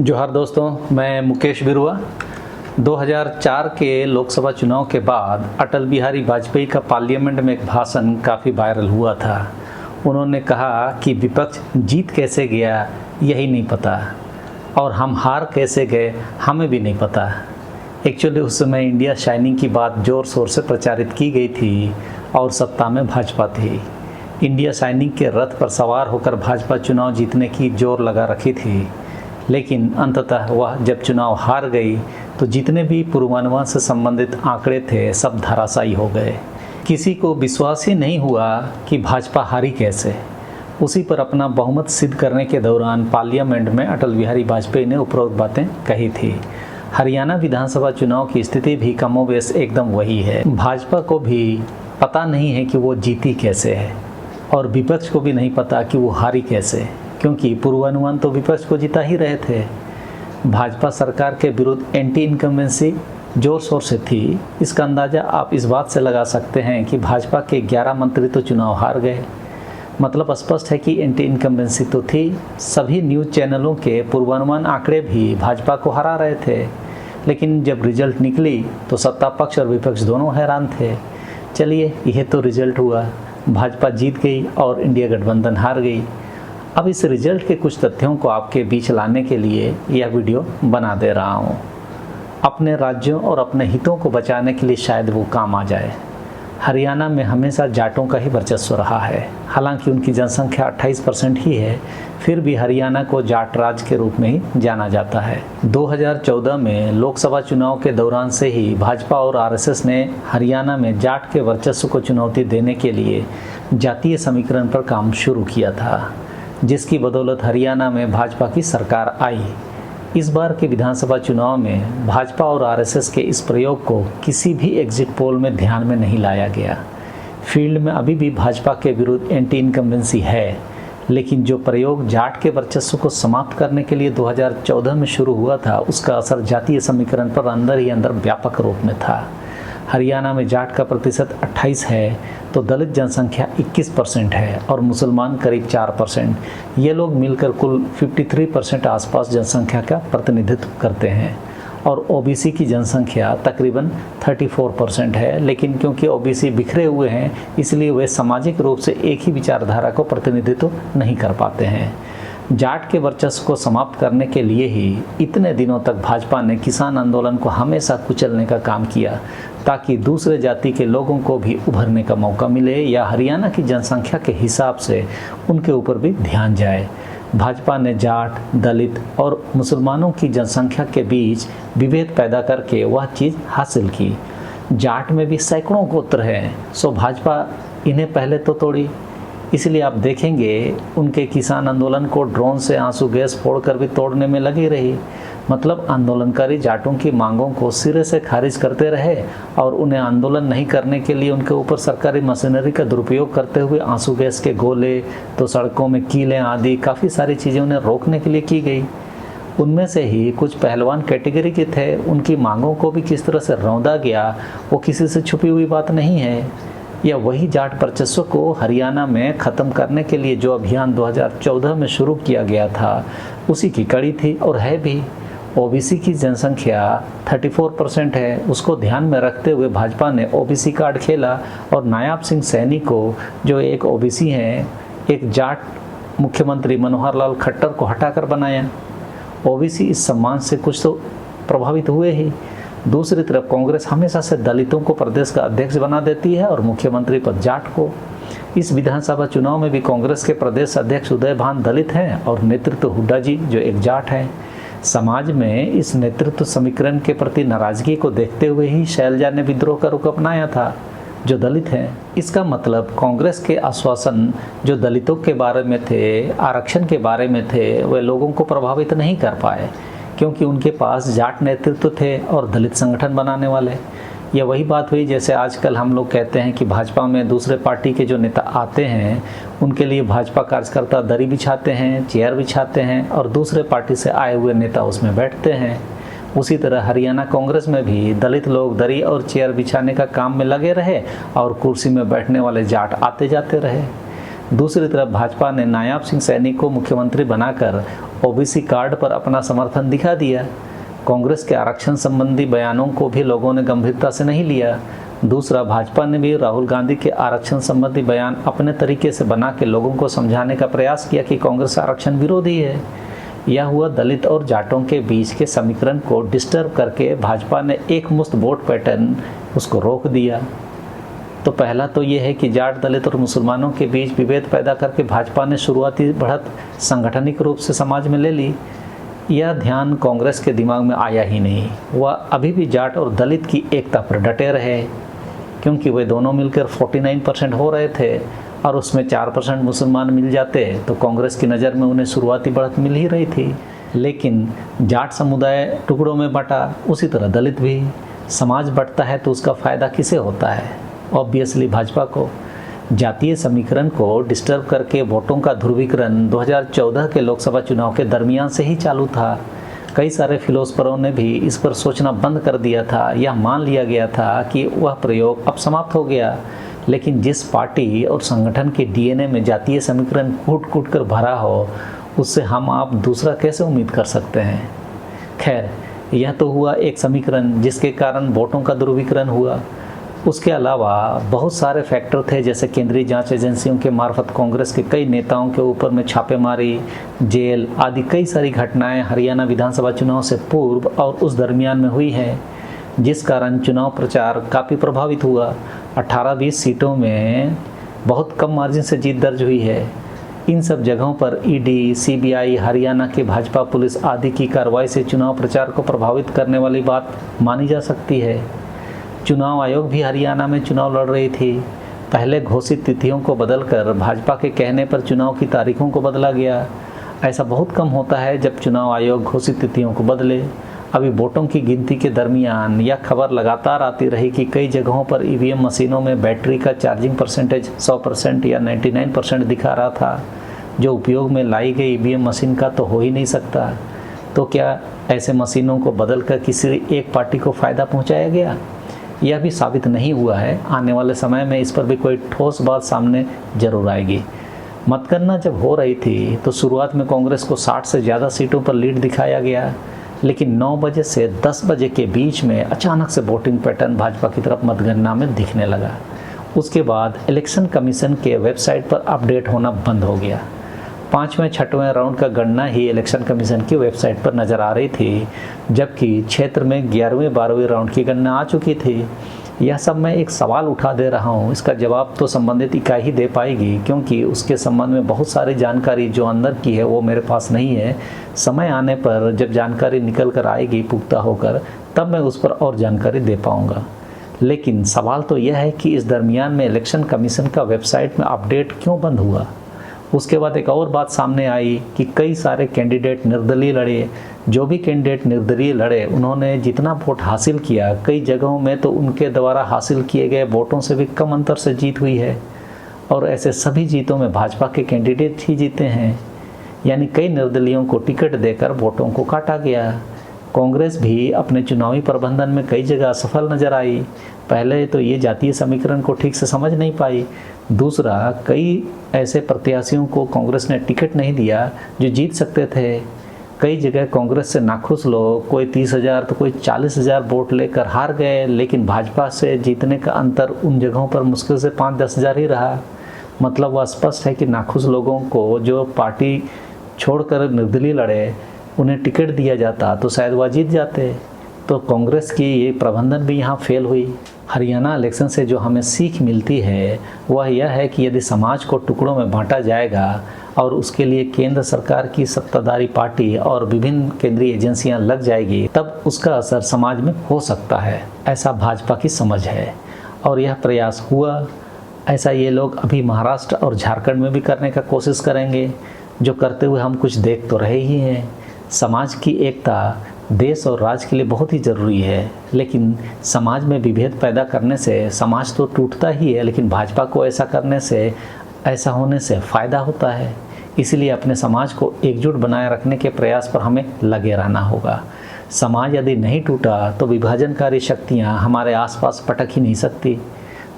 जोहार दोस्तों, मैं मुकेश बिरुआ। 2004 के लोकसभा चुनाव के बाद अटल बिहारी वाजपेयी का पार्लियामेंट में एक भाषण काफ़ी वायरल हुआ था। उन्होंने कहा कि विपक्ष जीत कैसे गया यही नहीं पता और हम हार कैसे गए हमें भी नहीं पता। एक्चुअली उस समय इंडिया शाइनिंग की बात ज़ोर शोर से प्रचारित की गई थी और सत्ता में भाजपा थी। इंडिया शाइनिंग के रथ पर सवार होकर भाजपा चुनाव जीतने की जोर लगा रखी थी, लेकिन अंततः वह जब चुनाव हार गई तो जितने भी पूर्वानुमान से संबंधित आंकड़े थे सब धराशायी हो गए। किसी को विश्वास ही नहीं हुआ कि भाजपा हारी कैसे। उसी पर अपना बहुमत सिद्ध करने के दौरान पार्लियामेंट में अटल बिहारी वाजपेयी ने उपरोक्त बातें कही थी। हरियाणा विधानसभा चुनाव की स्थिति भी कमोबेश एकदम वही है। भाजपा को भी पता नहीं है कि वो जीती कैसे है और विपक्ष को भी नहीं पता कि वो हारी कैसे, क्योंकि पूर्वानुमान तो विपक्ष को जिता ही रहे थे। भाजपा सरकार के विरुद्ध एंटी इनकम्बेंसी जोर शोर से थी। इसका अंदाज़ा आप इस बात से लगा सकते हैं कि भाजपा के 11 मंत्री तो चुनाव हार गए। मतलब स्पष्ट है कि एंटी इनकम्बेंसी तो थी। सभी न्यूज़ चैनलों के पूर्वानुमान आंकड़े भी भाजपा को हरा रहे थे, लेकिन जब रिजल्ट निकली तो सत्ता पक्ष और विपक्ष दोनों हैरान थे। चलिए, यह तो रिजल्ट हुआ, भाजपा जीत गई और इंडिया गठबंधन हार गई। अब इस रिजल्ट के कुछ तथ्यों को आपके बीच लाने के लिए यह वीडियो बना दे रहा हूँ। अपने राज्यों और अपने हितों को बचाने के लिए शायद वो काम आ जाए। हरियाणा में हमेशा जाटों का ही वर्चस्व रहा है। हालांकि उनकी जनसंख्या 28% ही है, फिर भी हरियाणा को जाट राज्य के रूप में ही जाना जाता है। 2014 में लोकसभा चुनाव के दौरान से ही भाजपा और आरएसएस ने हरियाणा में जाट के वर्चस्व को चुनौती देने के लिए जातीय समीकरण पर काम शुरू किया था, जिसकी बदौलत हरियाणा में भाजपा की सरकार आई। इस बार के विधानसभा चुनाव में भाजपा और आरएसएस के इस प्रयोग को किसी भी एग्जिट पोल में ध्यान में नहीं लाया गया। फील्ड में अभी भी भाजपा के विरुद्ध एंटी इनकम्बेंसी है, लेकिन जो प्रयोग जाट के वर्चस्व को समाप्त करने के लिए 2014 में शुरू हुआ था, उसका असर जातीय समीकरण पर अंदर ही अंदर व्यापक रूप में था। हरियाणा में जाट का प्रतिशत 28 है तो दलित जनसंख्या 21% है और मुसलमान करीब 4%। ये लोग मिलकर कुल 53% आसपास जनसंख्या का प्रतिनिधित्व करते हैं और ओबीसी की जनसंख्या तकरीबन 34% है। लेकिन क्योंकि ओबीसी बिखरे हुए हैं, इसलिए वे सामाजिक रूप से एक ही विचारधारा को प्रतिनिधित्व नहीं कर पाते हैं। जाट के वर्चस्व को समाप्त करने के लिए ही इतने दिनों तक भाजपा ने किसान आंदोलन को हमेशा कुचलने का काम किया, ताकि दूसरे जाति के लोगों को भी उभरने का मौका मिले या हरियाणा की जनसंख्या के हिसाब से उनके ऊपर भी ध्यान जाए। भाजपा ने जाट, दलित और मुसलमानों की जनसंख्या के बीच विभेद पैदा करके वह चीज़ हासिल की। जाट में भी सैकड़ों गोत्र हैं, सो भाजपा इन्हें पहले तो तोड़ी। इसलिए आप देखेंगे उनके किसान आंदोलन को ड्रोन से आंसू गैस फोड़कर भी तोड़ने में लगी रही। मतलब आंदोलनकारी जाटों की मांगों को सिरे से खारिज करते रहे और उन्हें आंदोलन नहीं करने के लिए उनके ऊपर सरकारी मशीनरी का दुरुपयोग करते हुए आंसू गैस के गोले, तो सड़कों में कीलें आदि काफ़ी सारी चीज़ें उन्हें रोकने के लिए की गई। उनमें से ही कुछ पहलवान कैटेगरी के थे, उनकी मांगों को भी किस तरह से रौंदा गया वो किसी से छुपी हुई बात नहीं है। या वही जाट वर्चस्व को हरियाणा में ख़त्म करने के लिए जो अभियान 2014 में शुरू किया गया था, उसी की कड़ी थी और है भी। ओबीसी की जनसंख्या 34% है, उसको ध्यान में रखते हुए भाजपा ने ओबीसी कार्ड खेला और नायाब सिंह सैनी को, जो एक ओबीसी हैं, एक जाट मुख्यमंत्री मनोहर लाल खट्टर को हटाकर बनाया। ओबीसी इस सम्मान से कुछ तो प्रभावित हुए ही। दूसरी तरफ कांग्रेस हमेशा से दलितों को प्रदेश का अध्यक्ष बना देती है और मुख्यमंत्री पद जाट को। इस विधानसभा चुनाव में भी कांग्रेस के प्रदेश अध्यक्ष उदय भान दलित हैं और नेतृत्व हुड्डा जी जो एक जाट हैं। समाज में इस नेतृत्व समीकरण के प्रति नाराजगी को देखते हुए ही शैलजा ने विद्रोह का रुख अपनाया था, जो दलित हैं। इसका मतलब कांग्रेस के आश्वासन जो दलितों के बारे में थे, आरक्षण के बारे में थे, वे लोगों को प्रभावित नहीं कर पाए, क्योंकि उनके पास जाट नेतृत्व थे और दलित संगठन बनाने वाले। यह वही बात हुई जैसे आजकल हम लोग कहते हैं कि भाजपा में दूसरे पार्टी के जो नेता आते हैं उनके लिए भाजपा कार्यकर्ता दरी बिछाते हैं, चेयर बिछाते हैं और दूसरे पार्टी से आए हुए नेता उसमें बैठते हैं। उसी तरह हरियाणा कांग्रेस में भी दलित लोग दरी और चेयर बिछाने का काम में लगे रहे और कुर्सी में बैठने वाले जाट आते जाते रहे। दूसरी तरफ भाजपा ने नायाब सिंह सैनी को मुख्यमंत्री बनाकर ओबीसी कार्ड पर अपना समर्थन दिखा दिया। कांग्रेस के आरक्षण संबंधी बयानों को भी लोगों ने गंभीरता से नहीं लिया। दूसरा, भाजपा ने भी राहुल गांधी के आरक्षण संबंधी बयान अपने तरीके से बना के लोगों को समझाने का प्रयास किया कि कांग्रेस आरक्षण विरोधी है। यह हुआ दलित और जाटों के बीच के समीकरण को डिस्टर्ब करके भाजपा ने एक मुश्त वोट पैटर्न उसको रोक दिया। तो पहला तो ये है कि जाट, दलित और मुसलमानों के बीच विभेद पैदा करके भाजपा ने शुरुआती बढ़त सांगठनिक रूप से समाज में ले ली। यह ध्यान कांग्रेस के दिमाग में आया ही नहीं। वह अभी भी जाट और दलित की एकता पर डटे रहे, क्योंकि वे दोनों मिलकर 49% हो रहे थे और उसमें 4% मुसलमान मिल जाते तो कांग्रेस की नज़र में उन्हें शुरुआती बढ़त मिल ही रही थी। लेकिन जाट समुदाय टुकड़ों में बटा, उसी तरह दलित भी। समाज बंटता है तो उसका फ़ायदा किसे होता है? ऑब्वियसली भाजपा को। जातीय समीकरण को डिस्टर्ब करके वोटों का ध्रुवीकरण 2014 के लोकसभा चुनाव के दरमियान से ही चालू था। कई सारे फिलोसफरों ने भी इस पर सोचना बंद कर दिया था। यह मान लिया गया था कि वह प्रयोग अब समाप्त हो गया। लेकिन जिस पार्टी और संगठन के डीएनए में जातीय समीकरण कूट कूट कर भरा हो, उससे हम आप दूसरा कैसे उम्मीद कर सकते हैं? खैर, यह तो हुआ एक समीकरण जिसके कारण वोटों का ध्रुवीकरण हुआ। उसके अलावा बहुत सारे फैक्टर थे, जैसे केंद्रीय जांच एजेंसियों के मार्फत कांग्रेस के कई नेताओं के ऊपर में छापेमारी, जेल आदि कई सारी घटनाएं हरियाणा विधानसभा चुनाव से पूर्व और उस दरमियान में हुई हैं, जिस कारण चुनाव प्रचार काफ़ी प्रभावित हुआ। 18-20 सीटों में बहुत कम मार्जिन से जीत दर्ज हुई है। इन सब जगहों पर ईडी, सीबीआई, हरियाणा की भाजपा पुलिस आदि की कार्रवाई से चुनाव प्रचार को प्रभावित करने वाली बात मानी जा सकती है। चुनाव आयोग भी हरियाणा में चुनाव लड़ रही थी। पहले घोषित तिथियों को बदलकर भाजपा के कहने पर चुनाव की तारीखों को बदला गया। ऐसा बहुत कम होता है जब चुनाव आयोग घोषित तिथियों को बदले। अभी वोटों की गिनती के दरमियान यह खबर लगातार आती रही कि कई जगहों पर ईवीएम मशीनों में बैटरी का चार्जिंग परसेंटेज 100% या 99% दिखा रहा था, जो उपयोग में लाई गई ईवीएम मशीन का तो हो ही नहीं सकता। तो क्या ऐसे मशीनों को बदलकर किसी एक पार्टी को फ़ायदा पहुँचाया गया? यह भी साबित नहीं हुआ है। आने वाले समय में इस पर भी कोई ठोस बात सामने जरूर आएगी। मतगणना जब हो रही थी तो शुरुआत में कांग्रेस को 60 से ज़्यादा सीटों पर लीड दिखाया गया, लेकिन 9 बजे से 10 बजे के बीच में अचानक से वोटिंग पैटर्न भाजपा की तरफ मतगणना में दिखने लगा। उसके बाद इलेक्शन कमीशन के वेबसाइट पर अपडेट होना बंद हो गया। 5वें 6वें राउंड का गणना ही इलेक्शन कमीशन की वेबसाइट पर नज़र आ रही थी, जबकि क्षेत्र में 11वें 12वें राउंड की गणना आ चुकी थी। यह सब मैं एक सवाल उठा दे रहा हूँ, इसका जवाब तो संबंधित इकाई ही दे पाएगी, क्योंकि उसके संबंध में बहुत सारी जानकारी जो अंदर की है वो मेरे पास नहीं है। समय आने पर जब जानकारी निकल कर आएगी पुख्ता होकर, तब मैं उस पर और जानकारी दे पाऊँगा। लेकिन सवाल तो यह है कि इस दरमियान में इलेक्शन कमीशन का वेबसाइट में अपडेट क्यों बंद हुआ? उसके बाद एक और बात सामने आई कि कई सारे कैंडिडेट निर्दलीय लड़े। जो भी कैंडिडेट निर्दलीय लड़े, उन्होंने जितना वोट हासिल किया, कई जगहों में तो उनके द्वारा हासिल किए गए वोटों से भी कम अंतर से जीत हुई है। और ऐसे सभी जीतों में भाजपा के कैंडिडेट ही जीते हैं, यानी कई निर्दलीयों को टिकट देकर वोटों को काटा गया। कांग्रेस भी अपने चुनावी प्रबंधन में कई जगह असफल नजर आई। पहले तो ये जातीय समीकरण को ठीक से समझ नहीं पाई। दूसरा, कई ऐसे प्रत्याशियों को कांग्रेस ने टिकट नहीं दिया जो जीत सकते थे। कई जगह कांग्रेस से नाखुश लोग, कोई 30,000 तो कोई 40,000 वोट लेकर हार गए, लेकिन भाजपा से जीतने का अंतर उन जगहों पर मुश्किल से 5-10 हज़ार ही रहा। मतलब वह स्पष्ट है कि नाखुश लोगों को जो पार्टी छोड़कर निर्दलीय लड़े, उन्हें टिकट दिया जाता तो शायद वह जीत जाते। तो कांग्रेस की ये प्रबंधन भी यहाँ फेल हुई। हरियाणा इलेक्शन से जो हमें सीख मिलती है वह यह है कि यदि समाज को टुकड़ों में बांटा जाएगा और उसके लिए केंद्र सरकार की सत्ताधारी पार्टी और विभिन्न केंद्रीय एजेंसियां लग जाएगी, तब उसका असर समाज में हो सकता है। ऐसा भाजपा की समझ है और यह प्रयास हुआ। ऐसा ये लोग अभी महाराष्ट्र और झारखंड में भी करने का कोशिश करेंगे, जो करते हुए हम कुछ देख तो रहे ही हैं। समाज की एकता देश और राज्य के लिए बहुत ही ज़रूरी है, लेकिन समाज में विभेद पैदा करने से समाज तो टूटता ही है, लेकिन भाजपा को ऐसा करने से, ऐसा होने से फ़ायदा होता है। इसलिए अपने समाज को एकजुट बनाए रखने के प्रयास पर हमें लगे रहना होगा। समाज यदि नहीं टूटा तो विभाजनकारी शक्तियाँ हमारे आसपास पटक ही नहीं सकती।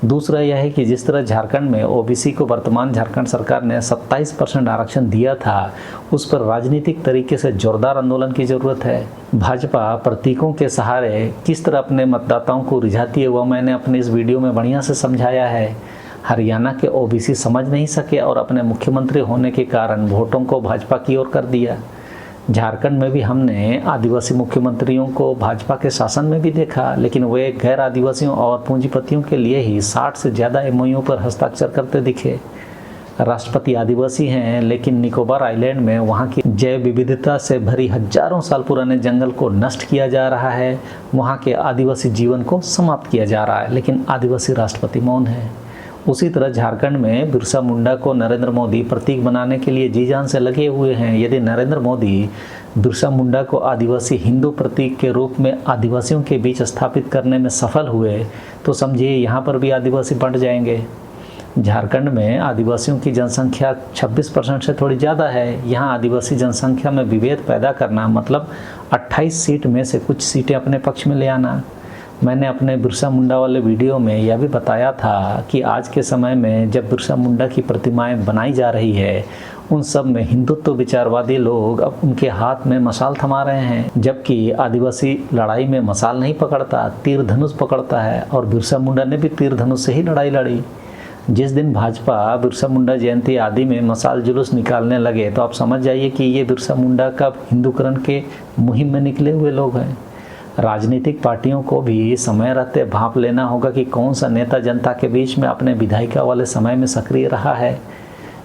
दूसरा यह है कि जिस तरह झारखंड में ओबीसी को वर्तमान झारखंड सरकार ने 27% आरक्षण दिया था, उस पर राजनीतिक तरीके से जोरदार आंदोलन की जरूरत है। भाजपा प्रतीकों के सहारे किस तरह अपने मतदाताओं को रिझाती है वह मैंने अपने इस वीडियो में बढ़िया से समझाया है। हरियाणा के ओबीसी समझ नहीं सके और अपने मुख्यमंत्री होने के कारण वोटों को भाजपा की ओर कर दिया। झारखंड में भी हमने आदिवासी मुख्यमंत्रियों को भाजपा के शासन में भी देखा, लेकिन वे गैर आदिवासियों और पूंजीपतियों के लिए ही 60 से ज़्यादा एमओयू पर हस्ताक्षर करते दिखे। राष्ट्रपति आदिवासी हैं, लेकिन निकोबार आइलैंड में वहाँ की जैव विविधता से भरी हजारों साल पुराने जंगल को नष्ट किया जा रहा है, वहाँ के आदिवासी जीवन को समाप्त किया जा रहा है, लेकिन आदिवासी राष्ट्रपति मौन है। उसी तरह झारखंड में बिरसा मुंडा को नरेंद्र मोदी प्रतीक बनाने के लिए जी जान से लगे हुए हैं। यदि नरेंद्र मोदी बिरसा मुंडा को आदिवासी हिंदू प्रतीक के रूप में आदिवासियों के बीच स्थापित करने में सफल हुए तो समझिए यहाँ पर भी आदिवासी बंट जाएंगे। झारखंड में आदिवासियों की जनसंख्या 26% से थोड़ी ज़्यादा है। यहाँ आदिवासी जनसंख्या में विभेद पैदा करना मतलब 28 सीट में से कुछ सीटें अपने पक्ष में ले आना। मैंने अपने बिरसा मुंडा वाले वीडियो में यह भी बताया था कि आज के समय में जब बिरसा मुंडा की प्रतिमाएं बनाई जा रही है, उन सब में हिंदुत्व विचारवादी लोग अब उनके हाथ में मशाल थमा रहे हैं, जबकि आदिवासी लड़ाई में मशाल नहीं पकड़ता, तीर धनुष पकड़ता है। और बिरसा मुंडा ने भी तीर धनुष से ही लड़ाई लड़ी। जिस दिन भाजपा बिरसा मुंडा जयंती आदि में मशाल जुलूस निकालने लगे तो आप समझ जाइए कि ये बिरसा मुंडा का हिंदूकरण के मुहिम में निकले हुए लोग हैं। राजनीतिक पार्टियों को भी समय रहते भांप लेना होगा कि कौन सा नेता जनता के बीच में अपने विधायिका वाले समय में सक्रिय रहा है।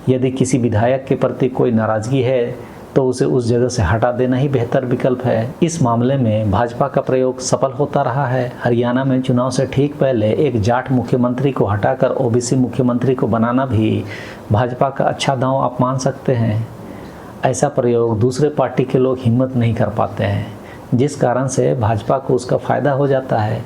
यदि किसी विधायक के प्रति कोई नाराजगी है तो उसे उस जगह से हटा देना ही बेहतर विकल्प है। इस मामले में भाजपा का प्रयोग सफल होता रहा है। हरियाणा में चुनाव से ठीक पहले एक जाट मुख्यमंत्री को हटाकर ओबीसी मुख्यमंत्री को बनाना भी भाजपा का अच्छा दांव आप मान सकते हैं। ऐसा प्रयोग दूसरे पार्टी के लोग हिम्मत नहीं कर पाते हैं, जिस कारण से भाजपा को उसका फ़ायदा हो जाता है।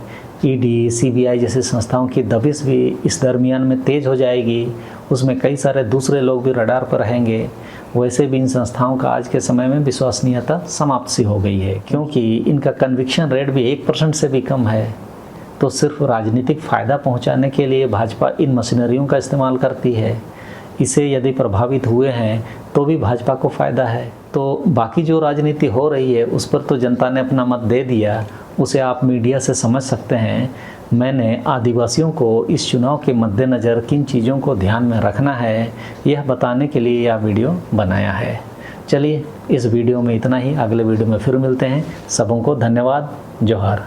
ईडी, सीबीआई जैसी संस्थाओं की दबिश भी इस दरमियान में तेज हो जाएगी। उसमें कई सारे दूसरे लोग भी रडार पर रहेंगे। वैसे भी इन संस्थाओं का आज के समय में विश्वसनीयता समाप्त सी हो गई है, क्योंकि इनका कन्विक्शन रेट भी 1% से भी कम है। तो सिर्फ राजनीतिक फ़ायदा पहुंचाने के लिए भाजपा इन मशीनरियों का इस्तेमाल करती है। इसे यदि प्रभावित हुए हैं तो भी भाजपा को फ़ायदा है। तो बाकी जो राजनीति हो रही है उस पर तो जनता ने अपना मत दे दिया, उसे आप मीडिया से समझ सकते हैं। मैंने आदिवासियों को इस चुनाव के मद्देनज़र किन चीज़ों को ध्यान में रखना है यह बताने के लिए यह वीडियो बनाया है। चलिए इस वीडियो में इतना ही, अगले वीडियो में फिर मिलते हैं। सबों को धन्यवाद। जोहार।